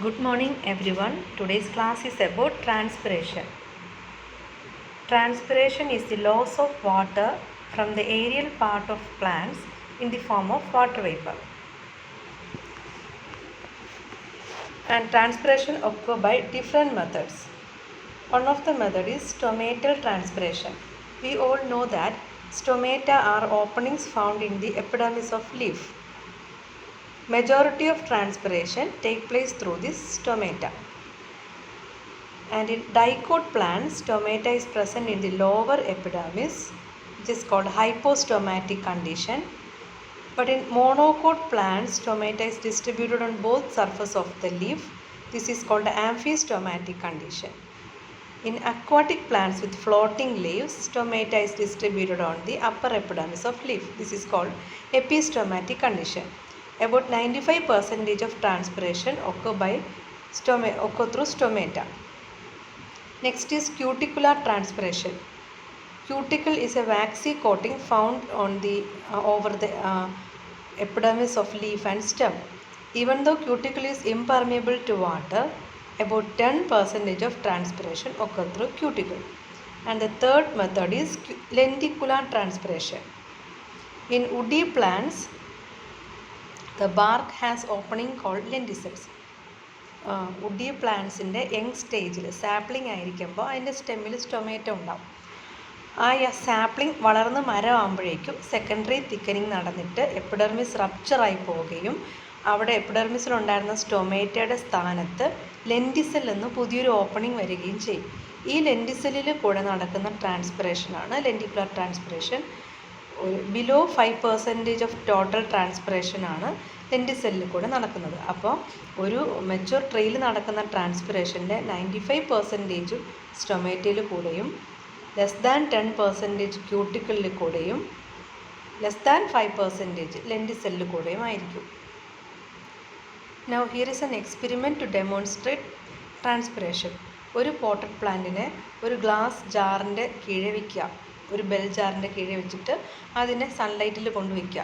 Good morning everyone. Today's class is about transpiration. Transpiration is the loss of water from the aerial part of plants in the form of water vapor. And transpiration occurs by different methods. One of the methods is stomatal transpiration. We all know that stomata are openings found in the epidermis of leaf. Majority of transpiration take place through this stomata. And in dicot plants, stomata is present in the lower epidermis, which is called hypostomatic condition. But in monocot plants, stomata is distributed on both surfaces of the leaf. This is called amphistomatic condition. In aquatic plants with floating leaves, stomata is distributed on the upper epidermis of leaf. This is called epistomatic condition. About 95% of transpiration occur through stomata. Next is cuticular transpiration. Cuticle is a waxy coating found on the over the epidermis of leaf and stem. Even though cuticle is impermeable to water, about 10% of transpiration occurs through cuticle. And the third method is lenticular transpiration. In woody plants, the bark has opening called lenticels. Woody പ്ലാന്റ്സിൻ്റെ young സ്റ്റേജിൽ sapling ആയിരിക്കുമ്പോൾ അതിൻ്റെ സ്റ്റെമ്മിൽ stomata ഉണ്ടാവും. ആ sapling വളർന്ന് മരമാകുമ്പോഴേക്കും secondary thickening നടന്നിട്ട് എപ്പിഡെർമിസ് റപ്ചറായി പോവുകയും അവിടെ എപ്പിഡെർമിസിലുണ്ടായിരുന്ന സ്റ്റൊമാറ്റയുടെ സ്ഥാനത്ത് ലെൻറ്റിസെൽ എന്ന് പുതിയൊരു ഓപ്പണിംഗ് വരികയും ചെയ്യും. ഈ ലെൻറ്റിസെല്ലിൽ കൂടെ നടക്കുന്ന ട്രാൻസ്പിറേഷനാണ് ലെൻറ്റിക്കുലർ ട്രാൻസ്പിറേഷൻ. ബിലോ 5% ഓഫ് ടോട്ടൽ ട്രാൻസ്പിറേഷനാണ് ലെൻറ്റിസെല്ലിൽ കൂടെ നടക്കുന്നത്. അപ്പോൾ ഒരു മെച്യൂർ ട്രീയിൽ നടക്കുന്ന ട്രാൻസ്പിറേഷൻ്റെ 95% സ്റ്റൊമാറ്റയിൽ കൂടെയും ലെസ് ദാൻ 10% ക്യൂട്ടിക്കിളിൽ കൂടെയും ലെസ് ദാൻ 5% ലെൻറ്റിസെല്ലിൽ കൂടെയും ആയിരിക്കും. Now here is an experiment to demonstrate transpiration. ഒരു പോട്ടഡ് പ്ലാന്റിനെ ഒരു ഗ്ലാസ് ജാറിൻ്റെ കീഴെ വയ്ക്കുക, ഒരു ബെൽ ജാറിൻ്റെ കീഴെ വെച്ചിട്ട് അതിനെ സൺലൈറ്റിൽ കൊണ്ടുവയ്ക്കുക.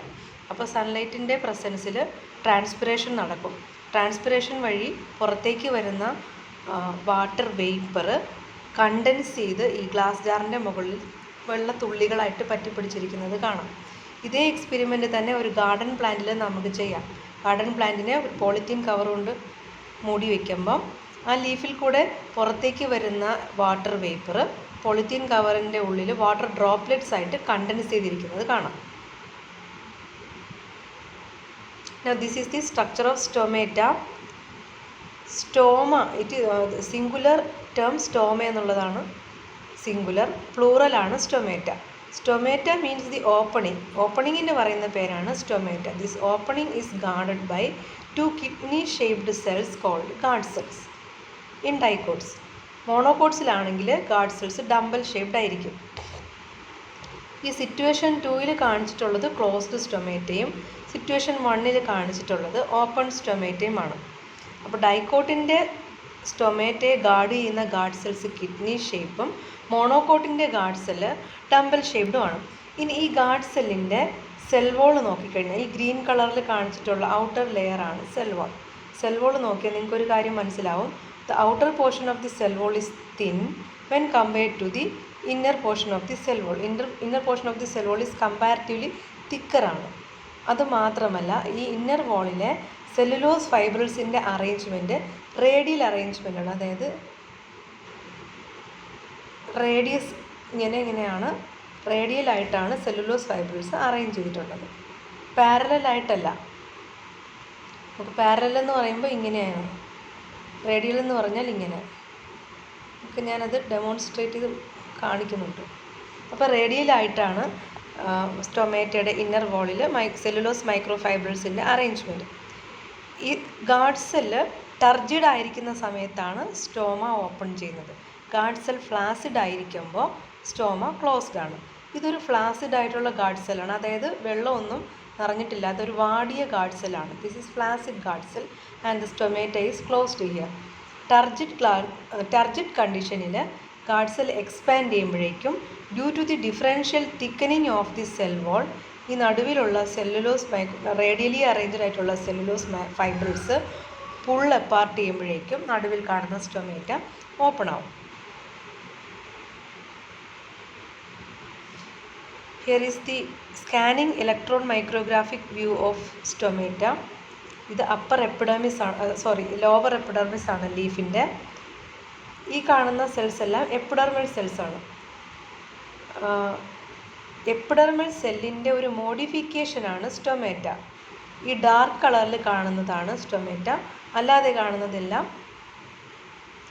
അപ്പോൾ സൺലൈറ്റിൻ്റെ പ്രസൻസിൽ ട്രാൻസ്പിറേഷൻ നടക്കും. ട്രാൻസ്പിറേഷൻ വഴി പുറത്തേക്ക് വരുന്ന വാട്ടർ വേപ്പർ കണ്ടൻസ് ചെയ്ത് ഈ ഗ്ലാസ് ജാറിൻ്റെ മുകളിൽ വെള്ളത്തുള്ളികളായിട്ട് പറ്റിപ്പിടിച്ചിരിക്കുന്നത് കാണാം. ഇതേ എക്സ്പെരിമെൻ്റ് തന്നെ ഒരു ഗാർഡൻ പ്ലാന്റിൽ നമുക്ക് ചെയ്യാം. ഗാർഡൻ പ്ലാന്റിനെ ഒരു പോളിത്തീൻ കവർ കൊണ്ട് മൂടി വയ്ക്കുമ്പം ആ ലീഫിൽ കൂടെ പുറത്തേക്ക് വരുന്ന വാട്ടർ വേപ്പർ പോളിത്തീൻ കവറിൻ്റെ ഉള്ളിൽ വാട്ടർ ഡ്രോപ്ലെറ്റ്സ് ആയിട്ട് കണ്ടൻസ് ചെയ്തിരിക്കുന്നത് കാണാം. Now this is the structure of stomata. Stoma, singular term stoma എന്നുള്ളതാണ് സിംഗുലർ, പ്ലൂറൽ ആണ് stomata. Stomata means the opening. ഓപ്പണിങ്ങിന് പറയുന്ന പേരാണ് stomata. This opening is guarded by 2 kidney shaped cells called guard cells in dicots. മോണോകോട്സിലാണെങ്കിൽ guard cells dumbbell shaped ആയിരിക്കും. ഈ situation 2ൽ കാണിച്ചിട്ടുള്ളത് closed സ്റ്റൊമാറ്റയും situation 1ൽ കാണിച്ചിട്ടുള്ളത് ഓപ്പൺ സ്റ്റൊമാറ്റയുമാണ്. അപ്പോൾ ഡൈക്കോട്ടിൻ്റെ സ്റ്റൊമാറ്റയെ ഗാർഡ് ചെയ്യുന്ന ഗാർഡ് സെൽസ് കിഡ്നി ഷേപ്പും മോണോകോട്ടിൻ്റെ ഗാർഡ് സെല്ല് ഡംബൽ ഷേപ്ഡുമാണ്. ഇനി ഈ ഗാർഡ് സെല്ലിൻ്റെ സെൽ വോൾ നോക്കിക്കഴിഞ്ഞാൽ ഈ ഗ്രീൻ കളറിൽ കാണിച്ചിട്ടുള്ള ഔട്ടർ ലെയറാണ് സെൽ വോൾ. സെൽ വോൾ നോക്കിയാൽ നിങ്ങൾക്കൊരു കാര്യം മനസ്സിലാവും. The outer portion of the cell wall is thin when compared to the inner portion of the cell wall. Inner portion of the cell wall is comparatively thicker ആണ്. അതുമാത്രമല്ല ഈ inner വാളിലെ cellulose ഫൈബ്രിൽസിൻ്റെ arrangement radial arrangement ആണ്. അതായത് radius ഇങ്ങനെയാണ്, റേഡിയലായിട്ടാണ് cellulose fibrils arrange ചെയ്തിട്ടുള്ളത്, പാരലലായിട്ടല്ല. നമുക്ക് പാരലൽ എന്ന് പറയുമ്പോൾ ഇങ്ങനെയാണ്, റേഡിയൽ എന്ന് പറഞ്ഞാൽ ഇങ്ങനെ. നമുക്ക് ഞാനത് ഡെമോൺസ്ട്രേറ്റ് ചെയ്ത് കാണിക്കുന്നുണ്ട്. അപ്പോൾ റേഡിയലായിട്ടാണ് സ്റ്റൊമാറ്റയുടെ ഇന്നർ വാളിൽ സെല്ലുലോസ് മൈക്രോ ഫൈബ്രിൽസിൻ്റെ അറേഞ്ച്മെൻറ്റ്. ഈ ഗാർഡ് സെല്ല് ടർജിഡ് ആയിരിക്കുന്ന സമയത്താണ് സ്റ്റോമ ഓപ്പൺ ചെയ്യുന്നത്. ഗാർഡ് സെൽ ഫ്ലാസിഡ് ആയിരിക്കുമ്പോൾ സ്റ്റോമ ക്ലോസ്ഡ് ആണ്. ഇതൊരു ഫ്ലാസിഡ് ആയിട്ടുള്ള ഗാർഡ് സെല്ലാണ്, അതായത് വെള്ളമൊന്നും നിറഞ്ഞിട്ടില്ല, അതൊരു വാടിയ ഗാർഡ് സെല്ലാണ്. This is flaccid guard cell and the stomata is closed here. Turgid കണ്ടീഷനിൽ ഗാർഡ് സെൽ എക്സ്പാൻഡ് ചെയ്യുമ്പോഴേക്കും due to the differential thickening of the cell wall ഈ നടുവിലുള്ള സെല്ലുലോസ് റേഡിയലി അറേഞ്ച്ഡ് ആയിട്ടുള്ള സെല്ലുലോസ് ഫൈബ്രിൽസ് പുൾ അപ്പാർട്ട് ചെയ്യുമ്പോഴേക്കും നടുവിൽ കാണുന്ന stomata open ആവും. Here is the scanning electron micrographic view of stomata. ഇത് അപ്പർ എപ്പിഡെർമിസ് ആണ്, ലോവർ എപ്പിഡെർമിസ് ആണ് ലീഫിൻ്റെ. ഈ കാണുന്ന സെൽസ് എല്ലാം എപ്പിഡെർമൽ സെൽസ് ആണ്. എപ്പിഡെർമൽ സെല്ലിൻ്റെ ഒരു മോഡിഫിക്കേഷനാണ് സ്റ്റൊമേറ്റ. ഈ ഡാർക്ക് കളറിൽ കാണുന്നതാണ് സ്റ്റൊമേറ്റ, അല്ലാതെ കാണുന്നതെല്ലാം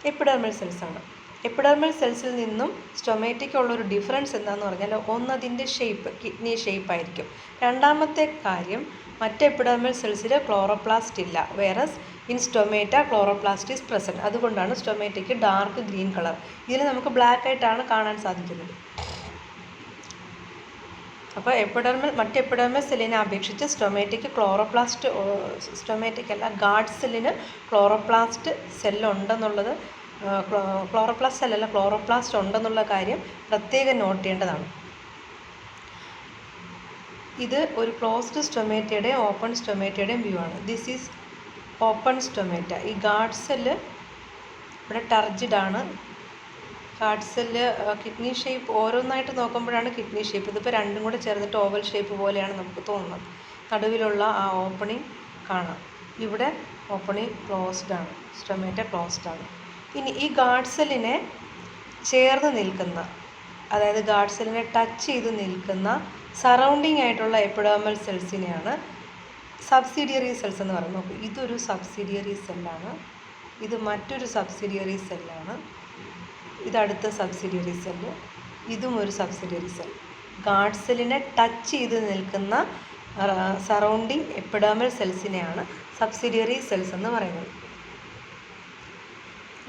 എപ്പിഡെർമൽ സെൽസാണ്. എപ്പിഡെർമൽ സെൽസിൽ നിന്നും സ്റ്റൊമേറ്റയ്ക്കുള്ളൊരു ഡിഫറൻസ് എന്താണെന്ന് പറഞ്ഞാൽ, ഒന്നതിൻ്റെ ഷേപ്പ് കിഡ്നി ഷേപ്പായിരിക്കും. രണ്ടാമത്തെ കാര്യം, മറ്റ് എപ്പിഡെർമൽ സെൽസിൽ ക്ലോറോപ്ലാസ്റ്റ് ഇല്ല, whereas in stomata chloroplast is present. അതുകൊണ്ടാണ് സ്റ്റൊമേറ്റയ്ക്ക് ഡാർക്ക് ഗ്രീൻ കളർ. ഇതിൽ നമുക്ക് ബ്ലാക്ക് ആയിട്ടാണ് കാണാൻ സാധിക്കുന്നത്. അപ്പോൾ മറ്റ് എപ്പിഡെർമൽ സെല്ലിനെ അപേക്ഷിച്ച് സ്റ്റൊമേറ്റയ്ക്കല്ല ഗാർഡ് സെല്ലിന് ക്ലോറോപ്ലാസ്റ്റ് സെല്ലുണ്ടെന്നുള്ളത്, ക്ലോറോപ്ലാസ്റ്റ് ഉണ്ടെന്നുള്ള കാര്യം പ്രത്യേകം നോട്ട് ചെയ്യേണ്ടതാണ്. ഇത് ഒരു ക്ലോസ്ഡ് സ്റ്റൊമേറ്റയുടെയും ഓപ്പൺ സ്റ്റൊമേറ്റയുടെയും വ്യൂ ആണ്. This is open stomata. ഈ ഗാർഡ് സെല്ല് ഇവിടെ ടർജിഡ് ആണ്. ഗാർഡ് സെല്ല് കിഡ്നി ഷേപ്പ് ഓരോന്നായിട്ട് നോക്കുമ്പോഴാണ് കിഡ്നി ഷേപ്പ്. ഇതിപ്പോൾ രണ്ടും കൂടെ ചേർന്നിട്ട് ഓവൽ ഷേപ്പ് പോലെയാണ് നമുക്ക് തോന്നുന്നത്. നടുവിലുള്ള ആ ഓപ്പണിംഗ് കാണാം. ഇവിടെ ഓപ്പണിംഗ് ക്ലോസ്ഡ് ആണ്, സ്റ്റൊമേറ്റ ക്ലോസ്ഡ് ആണ്. ഇനി ഈ ഗാർഡ് സെല്ലിനെ ചേർന്ന് നിൽക്കുന്ന, അതായത് ഗാർഡ് സെല്ലിനെ ടച്ച് ചെയ്ത് നിൽക്കുന്ന സറൗണ്ടിങ് ആയിട്ടുള്ള എപ്പിഡെർമൽ സെൽസിനെയാണ് സബ്സിഡിയറി സെൽസ് എന്ന് പറയുന്നത്. നോക്കൂ, ഇതൊരു സബ്സിഡിയറി സെല്ലാണ്, ഇത് മറ്റൊരു സബ്സിഡിയറി സെല്ലാണ്, ഇതടുത്ത സബ്സിഡിയറി സെല്ല്, ഇതും ഒരു സബ്സിഡിയറി സെൽ. ഗാർഡ് സെല്ലിനെ ടച്ച് ചെയ്ത് നിൽക്കുന്ന സറൗണ്ടിങ് എപ്പിഡെർമൽ സെൽസിനെയാണ് സബ്സിഡിയറി സെൽസ് എന്ന് പറയുന്നത്.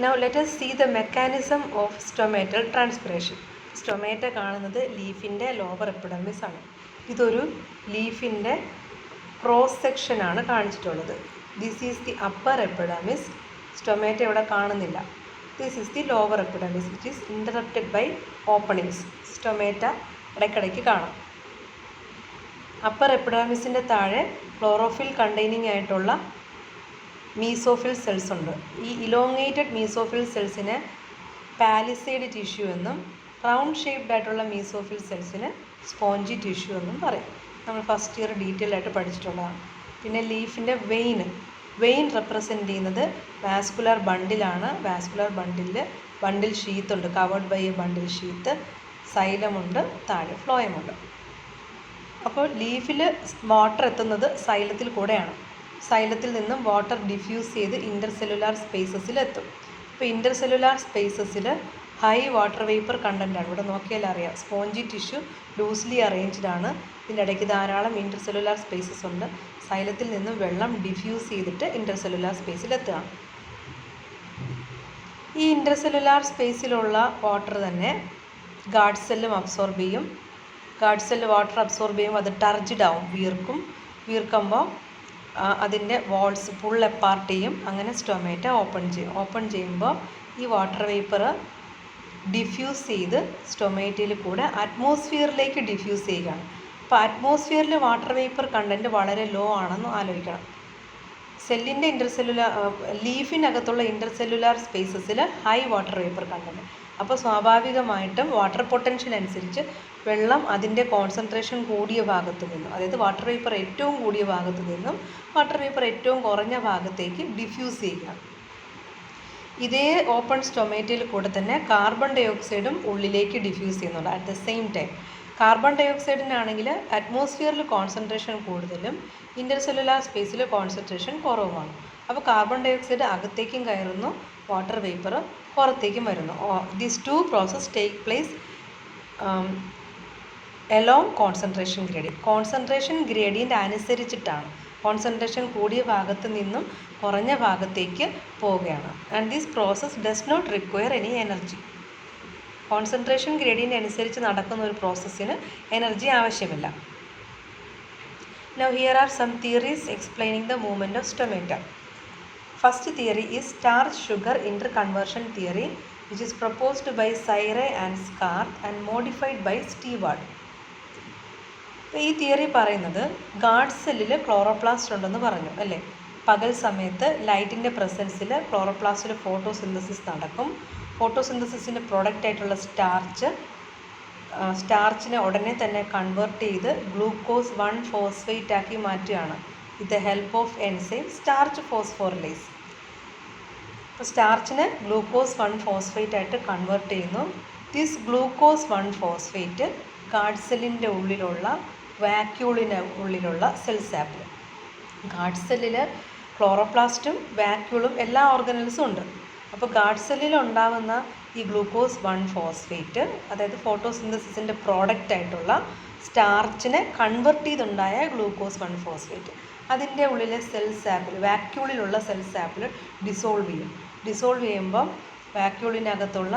Now let us see the mechanism of stomatal transpiration. Stomata കാണുന്നത് ലീഫിൻ്റെ ലോവർ എപ്പിഡെർമിസ് ആണ്. ഇതൊരു ലീഫിൻ്റെ ക്രോസ് സെക്ഷനാണ് കാണിച്ചിട്ടുള്ളത്. This is the upper epidermis. Stomata ഇവിടെ കാണുന്നില്ല. This is the lower epidermis which is interrupted by openings. Stomata ഇടയ്ക്കിടയ്ക്ക് കാണാം. അപ്പർ എപ്പിഡെർമിസിൻ്റെ താഴെ ക്ലോറോഫിൽ കണ്ടെയ്നിങ് ആയിട്ടുള്ള മീസോഫിൽ സെൽസ് ഉണ്ട്. ഈ ഇലോങ്ങേറ്റഡ് മീസോഫിൽ സെൽസിനെ പാലിസേഡ് ടിഷ്യൂ എന്നും റൗണ്ട് ഷേപ്ഡ് ആയിട്ടുള്ള മീസോഫിൽ സെൽസിന് സ്പോഞ്ചി ടിഷ്യൂ എന്നും പറയും. നമ്മൾ ഫസ്റ്റ് ഇയർ ഡീറ്റെയിൽ ആയിട്ട് പഠിച്ചിട്ടുള്ളതാണ്. പിന്നെ ലീഫിൻ്റെ വെയിൻ റെപ്രസെൻ്റ് ചെയ്യുന്നത് വാസ്കുലർ ബണ്ടിലാണ്. വാസ്കുലർ ബണ്ടിൽ ഷീത്തുണ്ട്, covered by a bundle sheath. സൈലമുണ്ട്, താഴെ ഫ്ലോയമുണ്ട്. അപ്പോൾ ലീഫിൽ വാട്ടർ എത്തുന്നത് സൈലത്തിൽ കൂടെയാണ്. സൈലത്തിൽ നിന്നും വാട്ടർ ഡിഫ്യൂസ് ചെയ്ത് ഇൻ്റർസെല്ലുലാർ സ്പേസസിൽ എത്തും. അപ്പോൾ ഇൻ്റർസെല്ലുലാർ സ്പേസസിൽ ഹൈ വാട്ടർ വേപ്പർ കണ്ടൻ്റാണ്. ഇവിടെ നോക്കിയാൽ അറിയാം, സ്പോഞ്ചി ടിഷ്യൂ ലൂസ്ലി അറേഞ്ച്ഡ് ആണ്. ഇതിൻ്റെ ഇടയ്ക്ക് ധാരാളം ഇൻ്റർസെല്ലുലാർ സ്പേസസ് ഉണ്ട്. സൈലത്തിൽ നിന്നും വെള്ളം ഡിഫ്യൂസ് ചെയ്തിട്ട് ഇൻ്റർസെല്ലുലാർ സ്പേസിൽ എത്തുകയാണ്. ഈ ഇൻ്റർസെല്ലുലാർ സ്പേസിലുള്ള വാട്ടർ തന്നെ ഗാർഡ് സെല്ലും അബ്സോർബ് ചെയ്യും. ഗാർഡ് സെല്ല് വാട്ടർ അബ്സോർബ് ചെയ്യുമ്പോൾ അത് ടർജിഡ് ആവും, വീർക്കുമ്പോൾ അതിൻ്റെ വാൾസ് ഫുൾ അപ്പാർട്ട് ചെയ്യും. അങ്ങനെ സ്റ്റൊമേറ്റ ഓപ്പൺ ചെയ്യുമ്പോൾ ഈ വാട്ടർ വേപ്പർ ഡിഫ്യൂസ് ചെയ്ത് സ്റ്റൊമേറ്റയിൽ കൂടെ അറ്റ്മോസ്ഫിയറിലേക്ക് ഡിഫ്യൂസ് ചെയ്യുകയാണ്. അപ്പോൾ അറ്റ്മോസ്ഫിയറിൽ വാട്ടർ വേപ്പർ കണ്ടൻറ്റ് വളരെ ലോ ആണെന്ന് ആലോചിക്കണം. സെല്ലിൻ്റെ ലീഫിനകത്തുള്ള ഇൻ്റർസെല്ലുലാർ സ്പേസസിൽ ഹൈ വാട്ടർ വേപ്പർ കണ്ടൻറ്റ്. അപ്പോൾ സ്വാഭാവികമായിട്ടും വാട്ടർ പൊട്ടൻഷ്യൽ അനുസരിച്ച് വെള്ളം അതിൻ്റെ കോൺസെൻട്രേഷൻ കൂടിയ ഭാഗത്ത് നിന്നും, അതായത് വാട്ടർ വേപ്പർ ഏറ്റവും കൂടിയ ഭാഗത്ത് നിന്നും വാട്ടർ വേപ്പർ ഏറ്റവും കുറഞ്ഞ ഭാഗത്തേക്ക് ഡിഫ്യൂസ് ചെയ്യുക. ഇതേ ഓപ്പൺ സ്റ്റൊമേറ്റയിൽ കൂടെ തന്നെ കാർബൺ ഡൈ ഓക്സൈഡും ഉള്ളിലേക്ക് ഡിഫ്യൂസ് ചെയ്യുന്നുണ്ട് at the same time. Carbon ഡൈ ഓക്സൈഡിനാണെങ്കിൽ അറ്റ്മോസ്ഫിയറിൽ കോൺസെൻട്രേഷൻ കൂടുതലും ഇൻ്റർസെല്ലുലാർ സ്പേസിൽ കോൺസെൻട്രേഷൻ കുറവുമാണ്. അപ്പോൾ കാർബൺ ഡൈ ഓക്സൈഡ് അകത്തേക്കും കയറുന്നു, വാട്ടർ വേപ്പർ പുറത്തേക്കും വരുന്നു. These two process take place along concentration gradient അനുസരിച്ചിട്ടാണ്. കോൺസെൻട്രേഷൻ കൂടിയ ഭാഗത്ത് നിന്നും കുറഞ്ഞ ഭാഗത്തേക്ക് പോവുകയാണ്. And this process does not require any energy. Concentration gradient അനുസരിച്ച് നടക്കുന്ന ഒരു പ്രോസസ്സിന് എനർജി ആവശ്യമില്ല. Now here are some theories explaining the movement of stomata. First theory is starch-sugar interconversion theory, which is proposed by Sayre and Scarth and modified by Stewart. ഈ theory പറയുന്നത് guard സെല്ലിൽ chloroplast ഉണ്ടെന്ന് പറഞ്ഞു അല്ലേ. പകൽ സമയത്ത് ലൈറ്റിൻ്റെ പ്രസൻസിൽ ക്ലോറോപ്ലാസ്റ്റിൽ ഫോട്ടോസിന്തസിസ് നടക്കും. ഫോട്ടോസിന്തസിസിൻ്റെ പ്രോഡക്റ്റ് ആയിട്ടുള്ള സ്റ്റാർച്ചിനെ ഉടനെ തന്നെ കൺവേർട്ട് ചെയ്ത് ഗ്ലൂക്കോസ് 1-ഫോസ്ഫേറ്റ് ആക്കി മാറ്റുകയാണ് with the help of enzyme starch phosphorylase. അപ്പോൾ സ്റ്റാർച്ചിനെ ഗ്ലൂക്കോസ് 1-ഫോസ്ഫേറ്റ് ആയിട്ട് കൺവേർട്ട് ചെയ്യുന്നു. ദിസ് ഗ്ലൂക്കോസ് 1-ഫോസ്ഫേറ്റ് ഗാർഡ് സെല്ലിൻ്റെ ഉള്ളിലുള്ള വാക്യൂളിന് ഉള്ളിലുള്ള സെൽ സാപ്പിൽ, ഗാർഡ് സെല്ലിൽ ക്ലോറോപ്ലാസ്റ്റും വാക്യൂളും എല്ലാ ഓർഗനൽസും ഉണ്ട്. അപ്പോൾ ഗാർഡ് സെല്ലിൽ ഉണ്ടാകുന്ന ഈ ഗ്ലൂക്കോസ് 1-ഫോസ്ഫേറ്റ്, അതായത് ഫോട്ടോസിന്തസിസിൻ്റെ പ്രോഡക്റ്റ് ആയിട്ടുള്ള സ്റ്റാർച്ചിനെ കൺവെർട്ട് ചെയ്തുണ്ടായ ഗ്ലൂക്കോസ് 1-ഫോസ്ഫേറ്റ് അതിൻ്റെ ഉള്ളിലെ സെൽ സാപ്പിൽ, വാക്യൂളിലുള്ള സെൽ സാപ്പിൽ ഡിസോൾവ് ചെയ്യുമ്പം വാക്യൂളിനകത്തുള്ള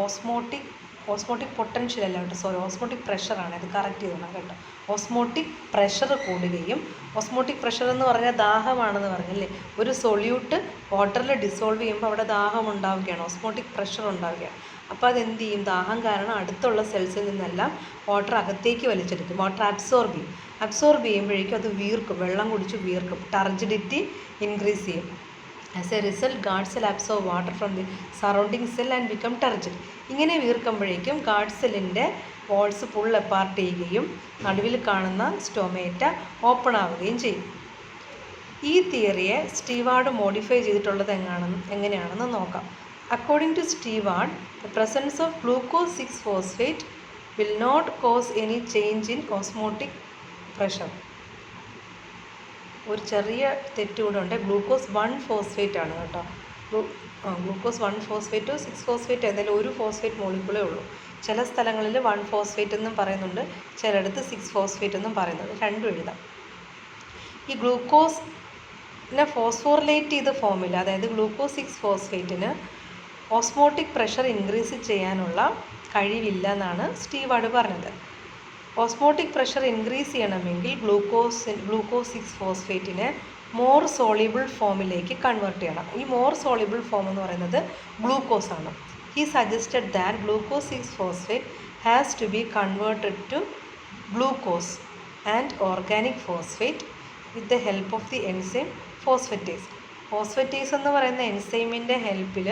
ഓസ്മോട്ടിക് പൊട്ടൻഷ്യൽ അല്ല കേട്ടോ, ഓസ്മോട്ടിക് പ്രഷറാണ്, ഇത് കറക്റ്റ് ചെയ്തോളാം കേട്ടോ. ഓസ്മോട്ടിക് പ്രഷർ കൂടുകയും, ഓസ്മോട്ടിക് പ്രഷർ എന്ന് പറഞ്ഞാൽ ദാഹമാണെന്ന് പറഞ്ഞല്ലേ, ഒരു സൊല്യൂട്ട് വാട്ടറിൽ ഡിസോൾവ് ചെയ്യുമ്പോൾ അവിടെ ദാഹം ഉണ്ടാവുകയാണ്, ഓസ്മോട്ടിക് പ്രഷർ ഉണ്ടാവുകയാണ്. അപ്പോൾ അതെന്ത് ചെയ്യും, ദാഹം കാരണം അടുത്തുള്ള സെൽസിൽ നിന്നെല്ലാം വാട്ടർ അകത്തേക്ക് വലിച്ചെടുക്കും, വാട്ടർ അബ്സോർബ് ചെയ്യുമ്പോഴേക്കും അത് വീർക്കും, വെള്ളം കുടിച്ച് വീർക്കും, ടർജിഡിറ്റി ഇൻക്രീസ് ചെയ്യും. As a result guard cell absorb water from the surrounding cell and become turgid. ഇങ്ങനെ വീർക്കുമ്പോഴേക്കും ഗാർഡ് സെല്ലിൻ്റെ വാൾസ് ഫുൾ അപ്പാർട്ട് ചെയ്യുകയും നടുവിൽ കാണുന്ന സ്റ്റൊമേറ്റ ഓപ്പൺ ആവുകയും ചെയ്യും. ഈ തിയറിയെ സ്റ്റീവാർഡ് മോഡിഫൈ ചെയ്തിട്ടുള്ളത് എങ്ങനെയാണെന്ന് നോക്കാം. According to Steward, the presence of glucose 6-ഫോസ്ഫേറ്റ് will not cause any change in osmotic pressure. ഒരു ചെറിയ തെറ്റ് കൂടെ ഉണ്ട്, ഗ്ലൂക്കോസ് 1-ഫോസ്ഫേറ്റ് ആണ് കേട്ടോ. ഗ്ലൂക്കോസ് 1-ഫോസ്ഫേറ്റോ 6-ഫോസ്ഫേറ്റോ എന്തായാലും ഒരു ഫോസ്ഫേറ്റ് മോളിക്യൂളേ ഉള്ളൂ. ചില സ്ഥലങ്ങളിൽ 1-ഫോസ്ഫേറ്റ് എന്നും പറയുന്നുണ്ട്, ചിലയിടത്ത് 6-ഫോസ്ഫേറ്റ് എന്നും പറയുന്നുണ്ട്, രണ്ടും എഴുതാം. ഈ ഗ്ലൂക്കോസിനെ ഫോസ്ഫോറിലേറ്റ് ചെയ്ത ഫോമിൽ, അതായത് ഗ്ലൂക്കോസ് 6-ഫോസ്ഫേറ്റിന് ഓസ്മോട്ടിക് പ്രഷർ ഇൻക്രീസ് ചെയ്യാനുള്ള കഴിവില്ല എന്നാണ് സ്റ്റീവാർഡ് പറഞ്ഞത്. ഓസ്മോട്ടിക് പ്രഷർ ഇൻക്രീസ് ചെയ്യണമെങ്കിൽ ഗ്ലൂക്കോസ് 6-ഫോസ്ഫേറ്റിനെ മോർ സോളിബിൾ ഫോമിലേക്ക് കൺവേർട്ട് ചെയ്യണം. ഈ മോർ സോളിബിൾ ഫോം എന്ന് പറയുന്നത് ഗ്ലൂക്കോസ് ആണ്. ഹി സജസ്റ്റഡ് ദാറ്റ് ഗ്ലൂക്കോസ് 6-ഫോസ്ഫേറ്റ് has to be converted to glucose and organic phosphate with the help of the enzyme phosphatase എന്ന് പറയുന്ന എൻസൈമിൻ്റെ ഹെൽപ്പിൽ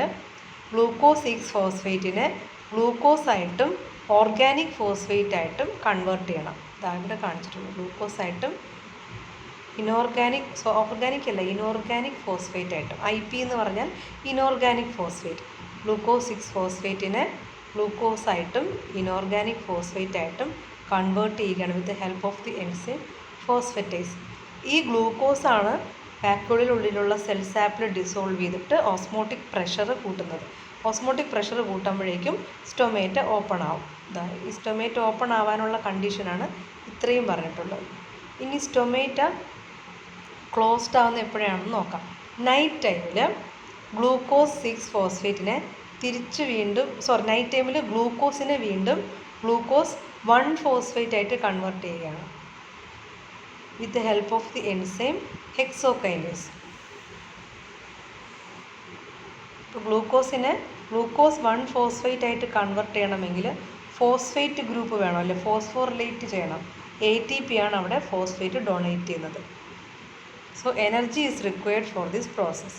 ഗ്ലൂക്കോസ് 6-ഫോസ്ഫേറ്റിനെ ഗ്ലൂക്കോസായിട്ടും ഓർഗാനിക് ഫോസ്ഫേറ്റ് ആയിട്ടും കൺവേർട്ട് ചെയ്യണം. ഇവിടെ കാണിച്ചിട്ടുണ്ട്, ഗ്ലൂക്കോസായിട്ടും ഇനോർഗാനിക് ഫോസ്ഫേറ്റ് ആയിട്ടും. IP എന്ന് പറഞ്ഞാൽ ഇനോർഗാനിക് ഫോസ്ഫേറ്റ്. ഗ്ലൂക്കോസ് 6-ഫോസ്ഫേറ്റിനെ ഗ്ലൂക്കോസായിട്ടും ഇനോർഗാനിക് ഫോസ്ഫേറ്റ് ആയിട്ടും കൺവേർട്ട് ചെയ്യുകയാണ് with help of the enzyme phosphatase. ഈ ഗ്ലൂക്കോസാണ് വാക്യൂളിനുള്ളിലുള്ള സെൽ സാപ്പിൽ ഡിസോൾവ് ചെയ്തിട്ട് ഓസ്മോട്ടിക് പ്രഷർ കൂട്ടുന്നത്. ഓസ്മോട്ടിക് പ്രഷർ കൂട്ടുമ്പോഴേക്കും സ്റ്റൊമേറ്റ ഓപ്പൺ ആവും. ഈ സ്റ്റൊമേറ്റ ഓപ്പൺ ആവാനുള്ള കണ്ടീഷനാണ് ഇത്രയും പറഞ്ഞിട്ടുള്ളത്. ഇനി സ്റ്റൊമേറ്റ ക്ലോസ്ഡ് ആവുന്ന എപ്പോഴാണെന്ന് നോക്കാം. നൈറ്റ് ടൈമിൽ ഗ്ലൂക്കോസ് 6-ഫോസ്ഫേറ്റിനെ നൈറ്റ് ടൈമിൽ ഗ്ലൂക്കോസിനെ വീണ്ടും ഗ്ലൂക്കോസ് 1-ഫോസ്ഫേറ്റ് ആയിട്ട് കൺവേർട്ട് ചെയ്യുകയാണ് with help of the enzyme hexokinase. ഇപ്പോൾ ഗ്ലൂക്കോസ് 1-ഫോസ്ഫേറ്റ് ആയിട്ട് കൺവേർട്ട് ചെയ്യണമെങ്കിൽ ഫോസ്ഫേറ്റ് ഗ്രൂപ്പ് വേണം, അല്ലെ ഫോസ്ഫോറിലേറ്റ് ചെയ്യണം. ATP ആണ് അവിടെ ഫോസ്ഫേറ്റ് ഡൊണേറ്റ് ചെയ്യുന്നത്. So energy is required for this process.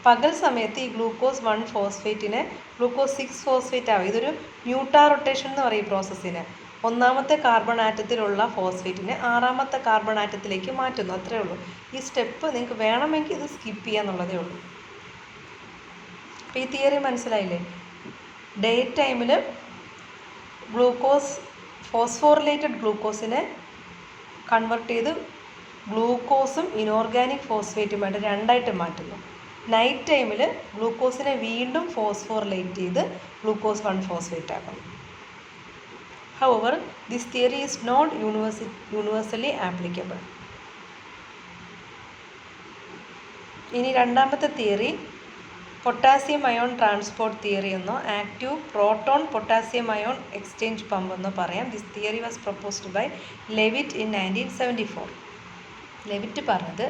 പകൽ സമയത്ത് ഈ ഗ്ലൂക്കോസ് 1-ഫോസ്ഫേറ്റിനെ ഗ്ലൂക്കോസ് 6-ഫോസ്ഫേറ്റ് ആവും. ഇതൊരു മ്യൂട്ടാ റൊട്ടേഷൻ എന്ന് പറയും പ്രോസസ്സിന്. ഒന്നാമത്തെ കാർബൺ ആറ്റത്തിലുള്ള ഫോസ്ഫേറ്റിനെ 6ാമത്തെ കാർബൺ ആറ്റത്തിലേക്ക് മാറ്റുന്നു, അത്രയേ ഉള്ളൂ. ഈ സ്റ്റെപ്പ് നിങ്ങൾക്ക് വേണമെങ്കിൽ ഇത് സ്കിപ്പ് ചെയ്യാന്നുള്ളതേ ഉള്ളൂ. അപ്പോൾ ഈ തിയറി മനസ്സിലായില്ലേ? ഡേ ടൈമിൽ ഫോസ്ഫോറിലേറ്റഡ് ഗ്ലൂക്കോസിനെ കൺവേർട്ട് ചെയ്ത് ഗ്ലൂക്കോസും ഇനോർഗാനിക് ഫോസ്ഫേറ്റുമായിട്ട് രണ്ടായിട്ട് മാറ്റുന്നു. നൈറ്റ് ടൈമിൽ ഗ്ലൂക്കോസിനെ വീണ്ടും ഫോസ്ഫോറിലേറ്റ് ചെയ്ത് ഗ്ലൂക്കോസ് 1-ഫോസ്ഫേറ്റ് ആക്കുന്നു. However, this theory is not universally applicable. ഇനി രണ്ടാമത്തെ theory potassium ion transport theory എന്നോ active proton potassium ion exchange pump എന്നോ പറയാം. This theory was proposed by Levitt in 1974. Levitt പറഞ്ഞത്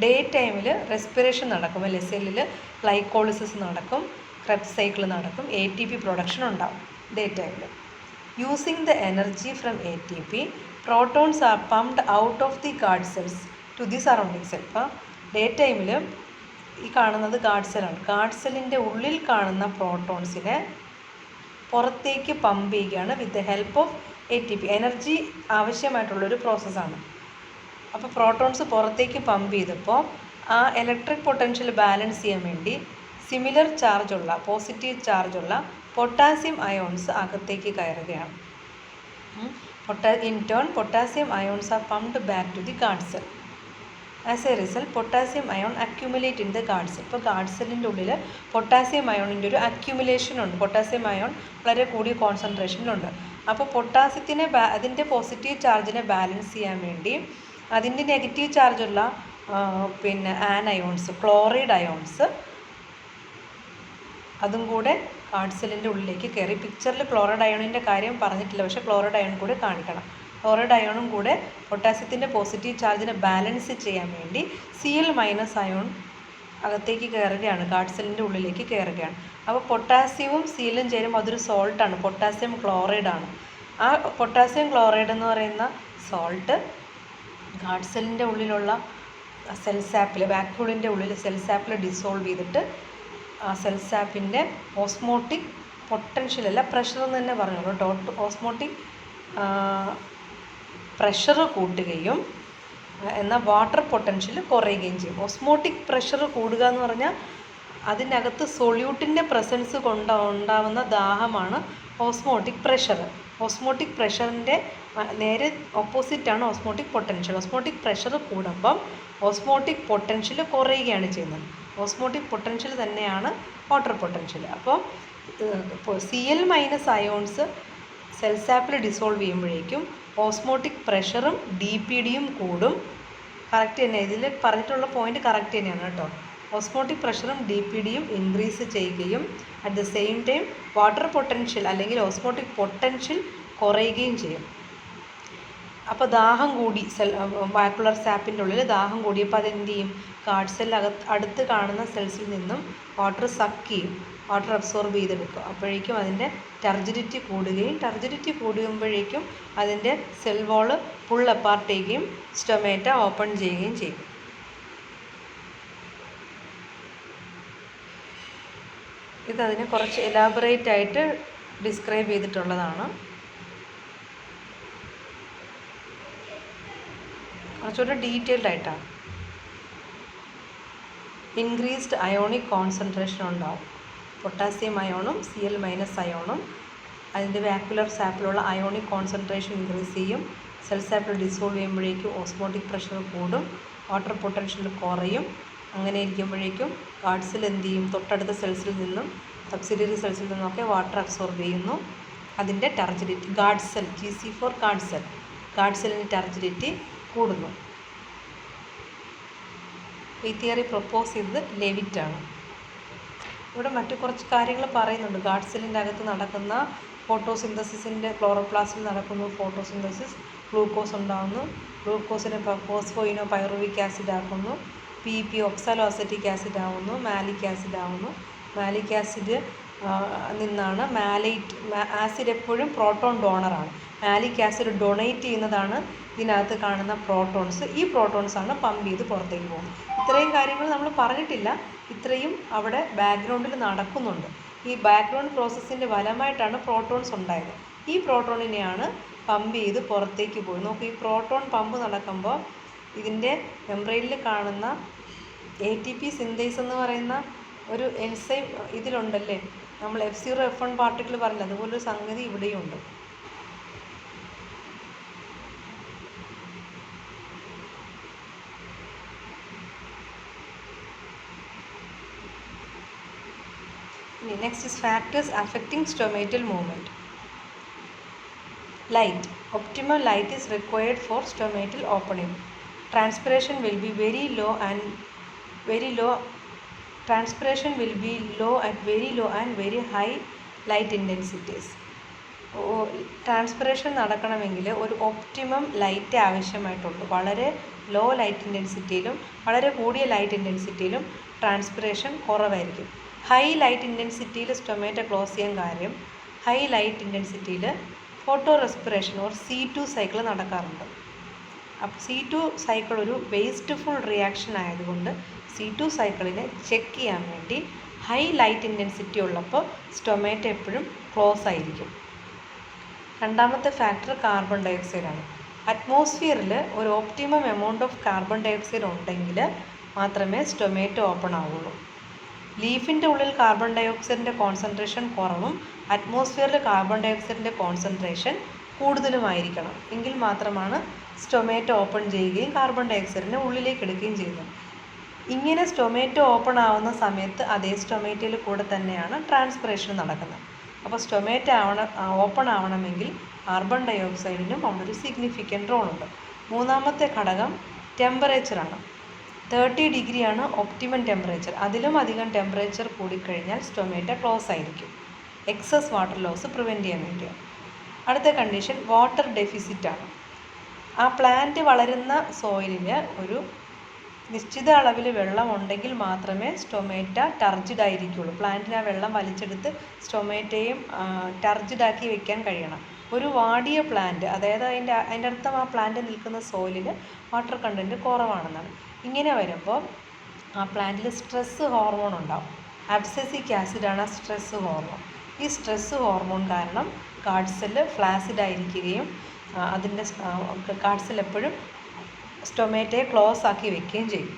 ഡേ ടൈമിൽ റെസ്പിറേഷൻ നടക്കും, അല്ലെ, സെല്ലിൽ ഗ്ലൈക്കോളിസിസ് നടക്കും, ക്രെബ്സ് സൈക്കിൾ നടക്കും, ATP പ്രൊഡക്ഷൻ ഉണ്ടാവും ഡേ ടൈമിൽ. Using the energy from ATP, protons are pumped out of the guard cells to the surrounding cell. അപ്പോൾ ഡേ ടൈമിൽ ഈ കാണുന്നത് ഗാർഡ് സെല്ലാണ്. ഗാർഡ് സെല്ലിൻ്റെ ഉള്ളിൽ കാണുന്ന പ്രോട്ടോൺസിനെ പുറത്തേക്ക് പമ്പ് ചെയ്യുകയാണ് with the help of ATP. Energy ആവശ്യമായിട്ടുള്ളൊരു പ്രോസസ്സാണ്. അപ്പോൾ പ്രോട്ടോൺസ് പുറത്തേക്ക് പമ്പ് ചെയ്തപ്പോൾ ആ ഇലക്ട്രിക് പൊട്ടൻഷ്യൽ ബാലൻസ് ചെയ്യാൻ വേണ്ടി സിമിലർ ചാർജുള്ള പോസിറ്റീവ് ചാർജുള്ള പൊട്ടാസ്യം അയോൺസ് അകത്തേക്ക് കയറുകയാണ്. In turn, potassium ions are pumped back to the guard cell. As a result, potassium ion accumulate in the guard cell. ഇപ്പോൾ ഗാർഡ് സെല്ലിൻ്റെ ഉള്ളിൽ പൊട്ടാസ്യം അയോണിൻ്റെ ഒരു അക്യുമുലേഷൻ ഉണ്ട്. പൊട്ടാസ്യം അയോൺ വളരെ കൂടിയ കോൺസെൻട്രേഷനിലുണ്ട്. അപ്പോൾ പൊട്ടാസ്യത്തിനെ അതിൻ്റെ പോസിറ്റീവ് ചാർജിനെ ബാലൻസ് ചെയ്യാൻ വേണ്ടി അതിൻ്റെ നെഗറ്റീവ് ചാർജുള്ള ആനയോൺസ്, ക്ലോറൈഡ് അയോൺസ് അതും കൂടെ ഗാർഡ് സെല്ലിൻ്റെ ഉള്ളിലേക്ക് കയറി. പിക്ചറിൽ ക്ലോറൈഡ് അയോണിൻ്റെ കാര്യം പറഞ്ഞിട്ടില്ല, പക്ഷേ ക്ലോറൈഡ് അയോൺ കൂടെ കാണിക്കണം. ക്ലോറൈഡ് അയോണും കൂടെ പൊട്ടാസ്യത്തിൻ്റെ പോസിറ്റീവ് ചാർജിനെ ബാലൻസ് ചെയ്യാൻ വേണ്ടി Cl- അയോൺ അകത്തേക്ക് കയറുകയാണ്, ഗാർഡ് സെല്ലിൻ്റെ ഉള്ളിലേക്ക് കയറുകയാണ്. അപ്പോൾ പൊട്ടാസ്യവും Cl-ഉം ചേരുമ്പോൾ അതൊരു സോൾട്ടാണ്, പൊട്ടാസ്യം ക്ലോറൈഡാണ്. ആ പൊട്ടാസ്യം ക്ലോറൈഡ് എന്ന് പറയുന്ന സോൾട്ട് ഗാർഡ് സെല്ലിൻ്റെ ഉള്ളിലുള്ള സെൽ സാപ്പിൽ, വാക്യൂളിൻ്റെ ഉള്ളിൽ സെൽ സാപ്പിൽ ഡിസോൾവ് ചെയ്തിട്ട് ആ സെൽ സാപ്പിൻ്റെ ഓസ്മോട്ടിക് പൊട്ടൻഷ്യൽ അല്ല പ്രഷർ എന്ന് തന്നെ പറഞ്ഞോളൂ, ഓസ്മോട്ടിക് പ്രഷർ കൂട്ടുകയും എന്നാൽ വാട്ടർ പൊട്ടൻഷ്യൽ കുറയുകയും ചെയ്യും. ഓസ്മോട്ടിക് പ്രഷർ കൂടുക എന്ന് പറഞ്ഞാൽ അതിനകത്ത് സൊല്യൂട്ടിൻ്റെ പ്രസൻസ് ഉണ്ടാവുന്ന ദാഹമാണ് ഓസ്മോട്ടിക് പ്രഷർ. ഓസ്മോട്ടിക് പ്രഷറിൻ്റെ നേരെ ഓപ്പോസിറ്റാണ് ഓസ്മോട്ടിക് പൊട്ടൻഷ്യൽ. ഓസ്മോട്ടിക് പ്രഷർ കൂടുമ്പം ഓസ്മോട്ടിക് പൊട്ടൻഷ്യൽ കുറയുകയാണ് ചെയ്യുന്നത്. ഓസ്മോട്ടിക് പൊട്ടൻഷ്യൽ തന്നെയാണ് വാട്ടർ പൊട്ടൻഷ്യൽ. അപ്പോൾ Cl- അയോൺസ് സെൽ സാപ്പിൽ ഡിസോൾവ് ചെയ്യുമ്പോഴേക്കും ഓസ്മോട്ടിക് പ്രഷറും DPDയും കൂടും. കറക്റ്റ് തന്നെ, ഇതിൽ പറഞ്ഞിട്ടുള്ള പോയിന്റ് കറക്റ്റ് തന്നെയാണ് കേട്ടോ. ഓസ്മോട്ടിക് പ്രഷറും DPDയും ഇൻക്രീസ് ചെയ്യുകയും at the same time water potential അല്ലെങ്കിൽ ഓസ്മോട്ടിക് പൊട്ടൻഷ്യൽ കുറയുകയും ചെയ്യും. അപ്പോൾ ദാഹം കൂടി വാക്യുലർ സാപ്പിൻ്റെ ഉള്ളിൽ ദാഹം കൂടിയപ്പോൾ അതെന്ത് ചെയ്യും, ഗാർഡ് സെൽ അടുത്ത് കാണുന്ന സെൽസിൽ നിന്നും വാട്ടർ സക്ക് ചെയ്യും, വാട്ടർ അബ്സോർബ് ചെയ്തെടുക്കും. അപ്പോഴേക്കും അതിൻ്റെ ടർജിഡിറ്റി കൂടുകയും ടർജിഡിറ്റി കൂടുമ്പോഴേക്കും അതിൻ്റെ സെൽ വോള് പുൾ അപ്പാർട്ട് ചെയ്യുകയും സ്റ്റൊമേറ്റ ഓപ്പൺ ചെയ്യുകയും ചെയ്യും. ഇതതിനെ കുറച്ച് എലാബറേറ്റ് ആയിട്ട് ഡിസ്ക്രൈബ് ചെയ്തിട്ടുള്ളതാണ്. കുറച്ചുകൂടെ ഡീറ്റെയിൽഡ് ആയിട്ടാണ്. ഇൻക്രീസ്ഡ് അയോണിക് കോൺസെൻട്രേഷൻ ഉണ്ടാവും. പൊട്ടാസ്യം അയോണും Cl- അയോണും അതിൻ്റെ വാക്യുലർ സാപ്പിലുള്ള അയോണിക് കോൺസെൻട്രേഷൻ ഇൻക്രീസ് ചെയ്യും. സെൽ സാപ്പിൽ ഡിസോൾവ് ചെയ്യുമ്പോഴേക്കും ഓസ്മോട്ടിക് പ്രഷർ കൂടും, വാട്ടർ പൊട്ടൻഷ്യൽ കുറയും. അങ്ങനെ ഇരിക്കുമ്പോഴേക്കും ഗാർഡ് സെൽ എന്ത് ചെയ്യും, തൊട്ടടുത്ത സെൽസിൽ നിന്നും സബ്സിഡിയറി സെൽസിൽ നിന്നൊക്കെ വാട്ടർ അബ്സോർബ് ചെയ്യുന്നു. അതിൻ്റെ turgidity guard cell GC for guard സെല്ലിൻ്റെ ടർജിഡിറ്റി കൂടുന്നു. ഈ തിയറി പ്രൊപ്പോസ് ചെയ്തത് ലെവിറ്റാണ്. ഇവിടെ മറ്റു കുറച്ച് കാര്യങ്ങൾ പറയുന്നുണ്ട്. ഗാർഡ് സെല്ലിൻ്റെ അകത്ത് നടക്കുന്ന ഫോട്ടോസിന്തസിസിൻ്റെ ക്ലോറോപ്ലാസ്റ്റിൽ നടക്കുന്നു ഫോട്ടോസിന്തസിസ്. ഗ്ലൂക്കോസ് ഉണ്ടാകുന്നു, ഗ്ലൂക്കോസിനെ ഫോസ്ഫോയിനോ പൈറുവിക് ആസിഡ് ആക്കുന്നു, PP ഓക്സാലോ അസറ്റിക് ആസിഡ് ആവുന്നു, മാലിക് ആസിഡ് ആവുന്നു. മാലിക് ആസിഡ് നിന്നാണ് ആസിഡ് എപ്പോഴും പ്രോട്ടോൺ ഡോണറാണ്. മാലിക് ആസിഡ് ഡൊണേറ്റ് ചെയ്യുന്നതാണ് ഇതിനകത്ത് കാണുന്ന പ്രോട്ടോൺസ്. ഈ പ്രോട്ടോൺസാണ് പമ്പ് ചെയ്ത് പുറത്തേക്ക് പോകുന്നത്. ഇത്രയും കാര്യങ്ങൾ നമ്മൾ പറഞ്ഞിട്ടില്ല, ഇത്രയും അവിടെ ബാക്ക്ഗ്രൗണ്ടിൽ നടക്കുന്നുണ്ട്. ഈ ബാക്ക്ഗ്രൗണ്ട് പ്രോസസ്സിൻ്റെ ഫലമായിട്ടാണ് പ്രോട്ടോൺസ് ഉണ്ടായത്. ഈ പ്രോട്ടോണിനെയാണ് പമ്പ് ചെയ്ത് പുറത്തേക്ക് പോയി. നോക്കൂ, ഈ പ്രോട്ടോൺ പമ്പ് നടക്കുമ്പോൾ ഇതിൻ്റെ മെംബ്രെയിനിൽ കാണുന്ന ATP സിന്തേസ് എന്ന് പറയുന്ന ഒരു എൻസൈം ഇതിലുണ്ടല്ലേ, നമ്മൾ F0 F1 പാർട്ടിക്കിൾ പറഞ്ഞില്ല, അതുപോലൊരു സംഗതി ഇവിടെയും ഉണ്ട്. Next is factors affecting stomatal movement. Light. Optimal light is required for stomatal opening. Transpiration will be very low at very low and very high light intensities. Transpiration നടക്കണമെങ്കിൽ ഒരു optimum light ആവശ്യമായിട്ടുള്ളൂ. വളരെ law light ഇൻറ്റൻസിറ്റിയിലും വളരെ കൂടിയ light ഇൻറ്റൻസിറ്റിയിലും transpiration കുറവായിരിക്കും. High light ഇൻറ്റൻസിറ്റിയിൽ stomata close ചെയ്യാൻ കാര്യം ഹൈ ലൈറ്റ് ഇൻറ്റൻസിറ്റിയിൽ photorespiration or C2 cycle നടക്കാറുണ്ട്. അപ്പോൾ C2 സൈക്കിൾ ഒരു വേസ്റ്റ്ഫുൾ റിയാക്ഷൻ ആയതുകൊണ്ട് C2 സൈക്കിളിനെ ചെക്ക് ചെയ്യാൻ വേണ്ടി ഹൈ ലൈറ്റ് ഇൻറ്റൻസിറ്റി ഉള്ളപ്പോൾ സ്റ്റൊമേറ്റ എപ്പോഴും ക്ലോസ് ആയിരിക്കും. രണ്ടാമത്തെ ഫാക്ടർ കാർബൺ ഡയോക്സൈഡ് ആണ്. അറ്റ്മോസ്ഫിയറിൽ ഒരു optimum amount of carbon dioxide ഉണ്ടെങ്കിൽ മാത്രമേ സ്റ്റൊമേറ്റ ഓപ്പൺ ആവുള്ളൂ. ലീഫിൻ്റെ ഉള്ളിൽ കാർബൺ ഡയോക്സൈഡിൻ്റെ കോൺസെൻട്രേഷൻ കുറവും അറ്റ്മോസ്ഫിയറിൽ കാർബൺ ഡയോക്സൈഡിൻ്റെ കോൺസെൻട്രേഷൻ കൂടുതലുമായിരിക്കണം. എങ്കിൽ മാത്രമാണ് സ്റ്റൊമേറ്റ ഓപ്പൺ ചെയ്യുകയും കാർബൺ ഡയോക്സൈഡിനെ ഉള്ളിലേക്ക് എടുക്കുകയും ചെയ്യുന്നത്. ഇങ്ങനെ സ്റ്റൊമേറ്റ ഓപ്പൺ ആവുന്ന സമയത്ത് അതേ സ്റ്റൊമേറ്റയിൽ കൂടെ തന്നെയാണ് ട്രാൻസ്പിറേഷൻ നടക്കുന്നത്. അപ്പോൾ സ്റ്റൊമേറ്റ ഓപ്പൺ ആവണമെങ്കിൽ കാർബൺ ഡയോക്സൈഡിനും അവിടെ ഒരു സിഗ്നിഫിക്കൻ്റ് റോളുണ്ട്. മൂന്നാമത്തെ ഘടകം ടെമ്പറേച്ചറാണ്. 30 ഡിഗ്രിയാണ് ഒപ്റ്റിമം ടെമ്പറേച്ചർ. അതിലും അധികം ടെമ്പറേച്ചർ കൂടിക്കഴിഞ്ഞാൽ സ്റ്റൊമേറ്റ ക്ലോസ് ആയിരിക്കും. എക്സസ് വാട്ടർ ലോസ് പ്രിവെൻറ്റ് ചെയ്യാൻ വേണ്ടിയാണ്. അടുത്ത കണ്ടീഷൻ വാട്ടർ ഡെഫിസിറ്റ് ആണ്. ആ പ്ലാന്റ് വളരുന്ന സോയിലിൽ ഒരു നിശ്ചിത അളവിൽ വെള്ളം ഉണ്ടെങ്കിൽ മാത്രമേ സ്റ്റൊമേറ്റ ടർജിഡ് ആയിരിക്കുള്ളൂ. പ്ലാന്റിന് ആ വെള്ളം വലിച്ചെടുത്ത് സ്റ്റൊമേറ്റയും ടർജിഡാക്കി വെക്കാൻ കഴിയണം. ഒരു വാടിയ പ്ലാന്റ്, അതായത് അതിൻ്റെ അർത്ഥം ആ പ്ലാന്റ് നിൽക്കുന്ന സോയിലിൽ വാട്ടർ കണ്ടൻറ്റ് കുറവാണെന്നാണ്. ഇങ്ങനെ വരുമ്പോൾ ആ പ്ലാന്റിൽ സ്ട്രെസ് ഹോർമോൺ ഉണ്ടാവും. അബ്സസിക് ആസിഡാണ് ആ സ്ട്രെസ് ഹോർമോൺ. ഈ സ്ട്രെസ് ഹോർമോൺ കാരണം ഗാർഡ് സെല്ല് ഫ്ലാസിഡ് ആയിരിക്കുകയും അതിൻ്റെ ഗാർഡ് സെല്ല് എപ്പോഴും സ്റ്റൊമേറ്റയെ ക്ലോസ് ആക്കി വെക്കുകയും ചെയ്യും.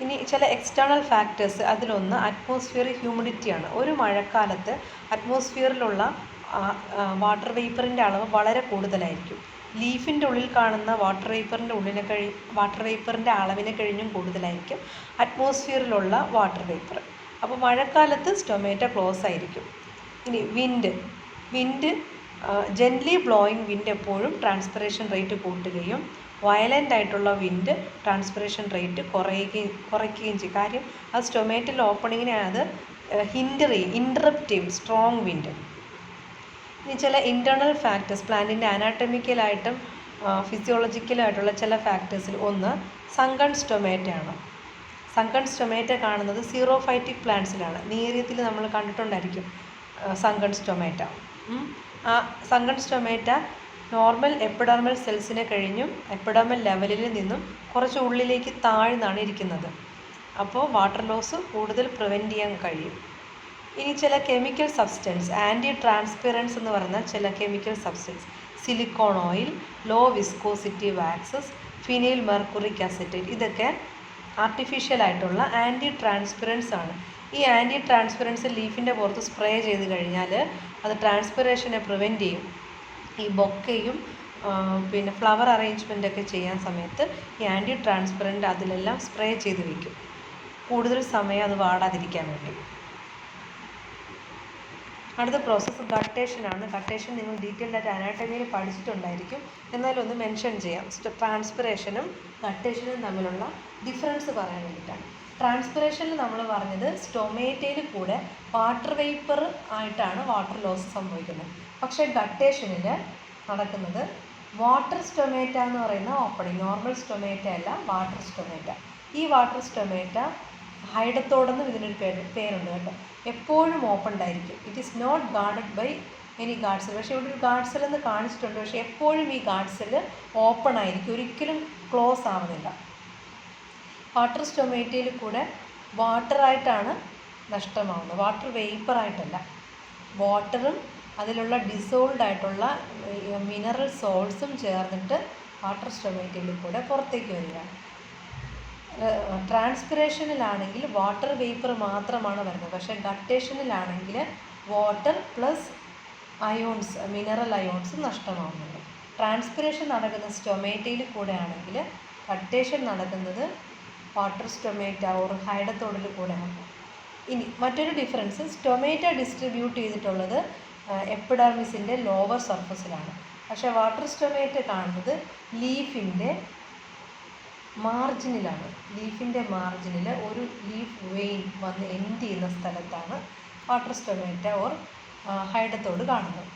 ഇനി ചില എക്സ്റ്റേണൽ ഫാക്ടേഴ്സ്, അതിലൊന്ന് അറ്റ്മോസ്ഫിയറിക് ഹ്യൂമിഡിറ്റിയാണ്. ഒരു മഴക്കാലത്ത് അറ്റ്മോസ്ഫിയറിലുള്ള വാട്ടർ വേപ്പറിൻ്റെ അളവ് വളരെ കൂടുതലായിരിക്കും. ലീഫിൻ്റെ ഉള്ളിൽ കാണുന്ന വാട്ടർ വേപ്പറിൻ്റെ അളവിനെ കഴിഞ്ഞും കൂടുതലായിരിക്കും അറ്റ്മോസ്ഫിയറിലുള്ള വാട്ടർ വേപ്പർ. അപ്പോൾ മഴക്കാലത്ത് സ്റ്റൊമേറ്റ ക്ലോസ് ആയിരിക്കും. ഇനി വിൻഡ് ജെൻ്റ്ലി ബ്ലോയിങ് വിൻഡ് എപ്പോഴും ട്രാൻസ്പിറേഷൻ റേറ്റ് കൂട്ടുകയും വയലൻ്റ് ആയിട്ടുള്ള വിൻഡ് ട്രാൻസ്പിറേഷൻ റേറ്റ് കുറയ്ക്കുകയും ചെയ്യും. കാര്യം അത് സ്റ്റൊമേറ്റൽ ഓപ്പണിങ്ങിനെ അത് ഇൻറ്ററപ്റ്റ് ചെയ്യും, സ്ട്രോങ് വിൻഡ്. ഇനി ചില ഇൻറ്റേർണൽ ഫാക്ടേഴ്സ്, പ്ലാന്റിൻ്റെ അനാറ്റമിക്കലായിട്ടും ഫിസിയോളജിക്കലായിട്ടുള്ള ചില ഫാക്ടേഴ്സിൽ ഒന്ന് സങ്കൺ സ്റ്റൊമേറ്റയാണ്. സങ്കൺ സ്റ്റൊമേറ്റ കാണുന്നത് സീറോഫൈറ്റിക് പ്ലാന്റ്സിലാണ്. നീരിയത്തിൽ നമ്മൾ കണ്ടിട്ടുണ്ടായിരിക്കും സങ്കൺ സ്റ്റൊമേറ്റ. ആ സങ്കൺ സ്റ്റൊമേറ്റ നോർമൽ എപ്പിഡെർമൽ സെൽസിനെ കഴിഞ്ഞും എപ്പിഡെർമൽ ലെവലിൽ നിന്നും കുറച്ച് ഉള്ളിലേക്ക് താഴ്ന്നാണ് ഇരിക്കുന്നത്. അപ്പോൾ വാട്ടർ ലോസ് കൂടുതൽ പ്രിവെൻറ്റ് ചെയ്യാൻ കഴിയും. ഇനി ചില കെമിക്കൽ സബ്സ്റ്റൻസ്, ആൻറ്റി ട്രാൻസ്പിറൻസ് എന്ന് പറയുന്ന ചില chemical substance, silicone oil, low viscosity waxes, phenyl mercuric acetate, ഇതൊക്കെ ആർട്ടിഫിഷ്യലായിട്ടുള്ള ആൻറ്റി ട്രാൻസ്പിറൻസ് ആണ്. ഈ ആൻറ്റി ട്രാൻസ്പിറൻസ് ലീഫിൻ്റെ പുറത്ത് സ്പ്രേ ചെയ്ത് കഴിഞ്ഞാൽ അത് ട്രാൻസ്പിറേഷനെ പ്രിവെൻറ്റ് ചെയ്യും. ഈ ബൊക്കയും പിന്നെ ഫ്ലവർ അറേഞ്ച്മെൻ്റ് ഒക്കെ ചെയ്യാൻ സമയത്ത് ഈ ആൻറ്റി ട്രാൻസ്പിറൻറ്റ് അതിലെല്ലാം സ്പ്രേ ചെയ്ത് വയ്ക്കും, കൂടുതൽ സമയം അത് വാടാതിരിക്കാൻ വേണ്ടി. അടുത്ത പ്രോസസ്സ് ഗട്ടേഷനാണ്. ഗട്ടേഷൻ നിങ്ങൾ ഡീറ്റെയിൽഡ് ആയിട്ട് അനാട്ടമിയിൽ പഠിച്ചിട്ടുണ്ടായിരിക്കും, എന്നാലും ഒന്ന് മെൻഷൻ ചെയ്യാം. ട്രാൻസ്പിറേഷനും ഗട്ടേഷനും തമ്മിലുള്ള ഡിഫറൻസ് പറയാൻ വേണ്ടിയിട്ടാണ്. ട്രാൻസ്പിറേഷനിൽ നമ്മൾ പറഞ്ഞത് സ്റ്റൊമേറ്റയിൽ കൂടെ വാട്ടർ വേപ്പർ ആയിട്ടാണ് വാട്ടർ ലോസ് സംഭവിക്കുന്നത്. പക്ഷേ ഗട്ടേഷനിൽ നടക്കുന്നത് വാട്ടർ സ്റ്റൊമേറ്റ എന്ന് പറയുന്ന ഓപ്പണിങ്, നോർമൽ സ്റ്റൊമേറ്റ അല്ല, വാട്ടർ സ്റ്റൊമേറ്റ. ഈ വാട്ടർ സ്റ്റൊമേറ്റ ഹൈഡത്തോടെന്നും ഇതിനൊരു പേരുണ്ട് കേട്ടോ. എപ്പോഴും ഓപ്പൺഡ് ആയിരിക്കും. It is not guarded by any guard cell. പക്ഷേ ഇവിടെ ഒരു ഗാർഡ് സെൽ എന്ന് കാണിച്ചിട്ടുണ്ട്, പക്ഷേ എപ്പോഴും ഈ ഗാർഡ് സെല്ല് ഓപ്പൺ ആയിരിക്കും, ഒരിക്കലും ക്ലോസ് ആവുന്നില്ല. വാട്ടർ സ്റ്റൊമേറ്റയിൽ കൂടെ വാട്ടറായിട്ടാണ് നഷ്ടമാവുന്നത്, വാട്ടർ വേപ്പറായിട്ടല്ല. വാട്ടറും അതിലുള്ള ഡിസോൾഡ് ആയിട്ടുള്ള മിനറൽ സോൾട്സും ചേർന്നിട്ട് വാട്ടർ സ്റ്റൊമേറ്റയിൽ കൂടെ പുറത്തേക്ക് വരികയാണ്. ട്രാൻസ്പിറേഷനിലാണെങ്കിൽ വാട്ടർ വേപ്പർ മാത്രമാണ് വരുന്നത്. പക്ഷേ ഗട്ടേഷനിലാണെങ്കിൽ water plus ions, mineral ions നഷ്ടമാവുന്നുണ്ട്. ട്രാൻസ്പിറേഷൻ നടക്കുന്ന സ്റ്റൊമേറ്റയിൽ കൂടെ ആണെങ്കിൽ ഗട്ടേഷൻ നടക്കുന്നത് വാട്ടർ സ്റ്റൊമേറ്റ ഓർ ഹൈഡത്തോടിൽ കൂടെയാണ്. ഇനി മറ്റൊരു ഡിഫറൻസ്, സ്റ്റൊമേറ്റ ഡിസ്ട്രിബ്യൂട്ട് ചെയ്തിട്ടുള്ളത് എപ്പിഡെർമിസിൻ്റെ ലോവർ സർഫസിലാണ്. പക്ഷേ വാട്ടർ സ്റ്റൊമേറ്റ കാണുന്നത് ലീഫിൻ്റെ മാർജിനിലാണ്. ലീഫിൻ്റെ മാർജിനിൽ ഒരു ലീഫ് വെയിൻ വന്ന് എൻഡ് ചെയ്യുന്ന സ്ഥലത്താണ് വാട്ടർ സ്റ്റൊമേറ്റ ഓർ ഹൈഡത്തോട് കാണുന്നത്.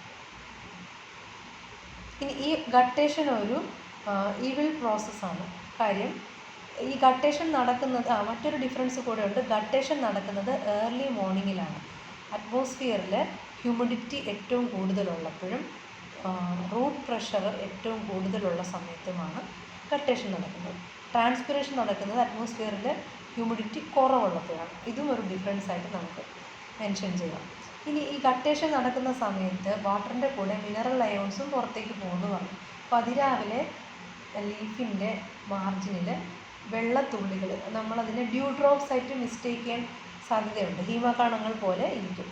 ഇനി ഈ ഗട്ടേഷൻ ഒരു ഈവിൽ പ്രോസസ്സാണ്. കാര്യം ഈ ഗട്ടേഷൻ നടക്കുന്നത്, മറ്റൊരു ഡിഫറൻസ് കൂടെ ഉണ്ട്. ഗട്ടേഷൻ നടക്കുന്നത് ഏർലി മോർണിംഗിലാണ്. അറ്റ്മോസ്ഫിയറിൽ ഹ്യൂമിഡിറ്റി ഏറ്റവും കൂടുതലുള്ളപ്പോഴും റൂട്ട് പ്രഷർ ഏറ്റവും കൂടുതലുള്ള സമയത്തുമാണ് കട്ടേഷൻ നടക്കുന്നത്. ട്രാൻസ്പിറേഷൻ നടക്കുന്നത് അറ്റ്മോസ്ഫിയറിൽ ഹ്യൂമിഡിറ്റി കുറവുള്ളപ്പോഴാണ്. ഇതും ഒരു ഡിഫറൻസ് ആയിട്ട് നമുക്ക് മെൻഷൻ ചെയ്യാം. ഇനി ഈ കട്ടേഷൻ നടക്കുന്ന സമയത്ത് വാട്ടറിൻ്റെ കൂടെ മിനറൽ അയോൺസും പുറത്തേക്ക് പോകുന്നു പറഞ്ഞു. അപ്പോൾ അതിരാവിലെ ലീഫിൻ്റെ മാർജിനിൽ വെള്ളത്തുള്ളികൾ, നമ്മളതിനെ ഡ്യൂ ഡ്രോപ്സ് ആയിട്ട് മിസ്റ്റേക്ക് ചെയ്യാൻ സാധ്യതയുണ്ട്. ഹീമകണങ്ങൾ പോലെ ഇരിക്കും.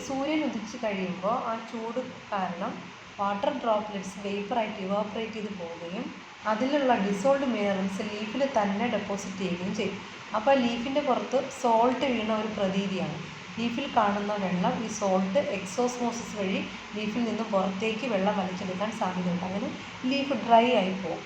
സൂര്യൻ ഉദിച്ച് കഴിയുമ്പോൾ ആ ചൂട് കാരണം വാട്ടർ ഡ്രോപ്ലെറ്റ്സ് വേപ്പറായിട്ട് ഇവാപ്പറേറ്റ് ചെയ്ത് പോവുകയും അതിലുള്ള ഡിസോൾഡ് മിനറൽസ് ലീഫിൽ തന്നെ ഡെപ്പോസിറ്റ് ചെയ്യുകയും ചെയ്യും. അപ്പോൾ ലീഫിൻ്റെ പുറത്ത് സോൾട്ട് വീണ ഒരു പ്രതീതിയാണ്. ലീഫിൽ കാണുന്ന വെള്ളം ഈ സോൾട്ട് എക്സോസ്മോസിസ് വഴി ലീഫിൽ നിന്ന് പുറത്തേക്ക് വെള്ളം വലിച്ചെടുക്കാൻ സാധ്യതയുണ്ട്. അങ്ങനെ ലീഫ് ഡ്രൈ ആയി പോകും.